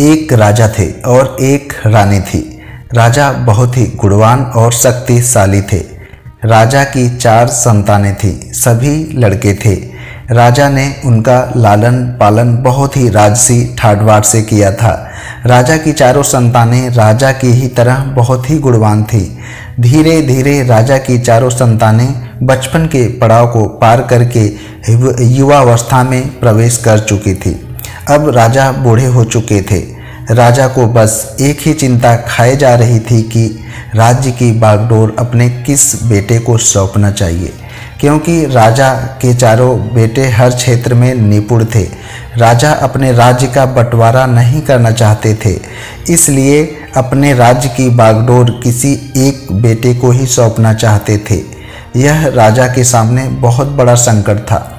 एक राजा थे और एक रानी थी। राजा बहुत ही गुणवान और शक्तिशाली थे। राजा की 4 संतानें थीं, सभी लड़के थे। राजा ने उनका लालन पालन बहुत ही राजसी ठाठ-बाट से किया था। राजा की चारों संतानें राजा की ही तरह बहुत ही गुणवान थीं। धीरे धीरे राजा की चारों संतानें बचपन के पड़ाव को पार करके युवावस्था में प्रवेश कर चुकी थी। अब राजा बूढ़े हो चुके थे। राजा को बस एक ही चिंता खाए जा रही थी कि राज्य की बागडोर अपने किस बेटे को सौंपना चाहिए, क्योंकि राजा के चारों बेटे हर क्षेत्र में निपुण थे। राजा अपने राज्य का बंटवारा नहीं करना चाहते थे, इसलिए अपने राज्य की बागडोर किसी एक बेटे को ही सौंपना चाहते थे। यह राजा के सामने बहुत बड़ा संकट था।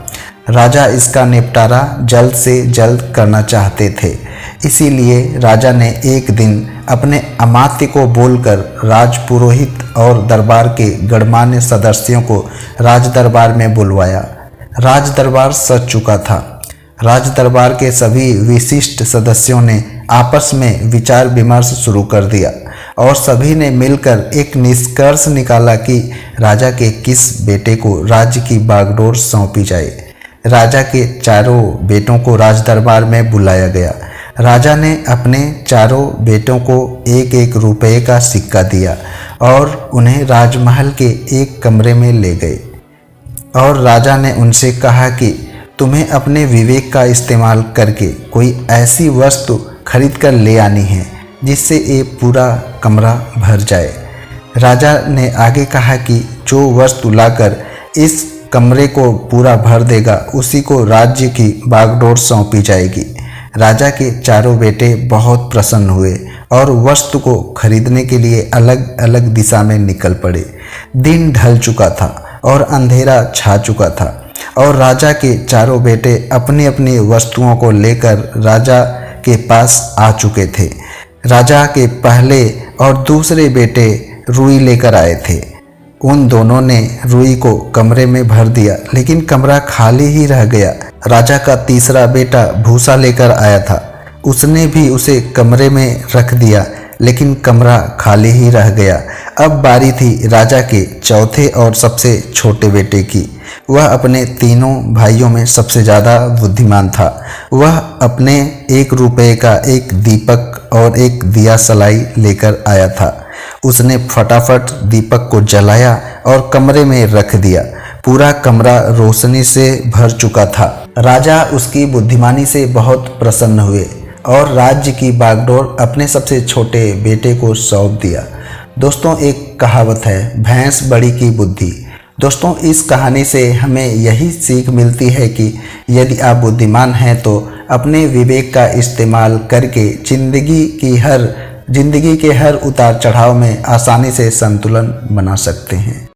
राजा इसका निपटारा जल्द से जल्द करना चाहते थे। इसीलिए राजा ने एक दिन अपने अमात्य को बोलकर राजपुरोहित और दरबार के गणमान्य सदस्यों को राज दरबार में बुलवाया। राज दरबार सज चुका था। राज दरबार के सभी विशिष्ट सदस्यों ने आपस में विचार विमर्श शुरू कर दिया और सभी ने मिलकर एक निष्कर्ष निकाला कि राजा के किस बेटे को राज्य की बागडोर सौंपी जाए। राजा के चारों बेटों को राज दरबार में बुलाया गया। राजा ने अपने चारों बेटों को 1-1 रुपये का सिक्का दिया और उन्हें राजमहल के एक कमरे में ले गए और राजा ने उनसे कहा कि तुम्हें अपने विवेक का इस्तेमाल करके कोई ऐसी वस्तु खरीद कर ले आनी है जिससे ये पूरा कमरा भर जाए। राजा ने आगे कहा कि जो वस्तु लाकर इस कमरे को पूरा भर देगा उसी को राज्य की बागडोर सौंपी जाएगी। राजा के चारों बेटे बहुत प्रसन्न हुए और वस्तु को खरीदने के लिए अलग अलग दिशा में निकल पड़े। दिन ढल चुका था और अंधेरा छा चुका था और राजा के चारों बेटे अपनी अपनी वस्तुओं को लेकर राजा के पास आ चुके थे। राजा के पहले और दूसरे बेटे रुई लेकर आए थे। उन दोनों ने रुई को कमरे में भर दिया, लेकिन कमरा खाली ही रह गया। राजा का तीसरा बेटा भूसा लेकर आया था। उसने भी उसे कमरे में रख दिया, लेकिन कमरा खाली ही रह गया। अब बारी थी राजा के चौथे और सबसे छोटे बेटे की। वह अपने तीनों भाइयों में सबसे ज़्यादा बुद्धिमान था। वह अपने 1 रुपये का एक दीपक और एक दिया सलाई लेकर आया था। उसने फटाफट दीपक को जलाया और कमरे में रख दिया। पूरा कमरा रोशनी से भर चुका था। राजा उसकी बुद्धिमानी से बहुत प्रसन्न हुए और राज्य की बागडोर अपने सबसे छोटे बेटे को सौंप दिया। दोस्तों, एक कहावत है, भैंस बड़ी की बुद्धि। दोस्तों, इस कहानी से हमें यही सीख मिलती है कि यदि आप बुद्धिमान हैं तो अपने विवेक का इस्तेमाल करके जिंदगी के हर उतार चढ़ाव में आसानी से संतुलन बना सकते हैं।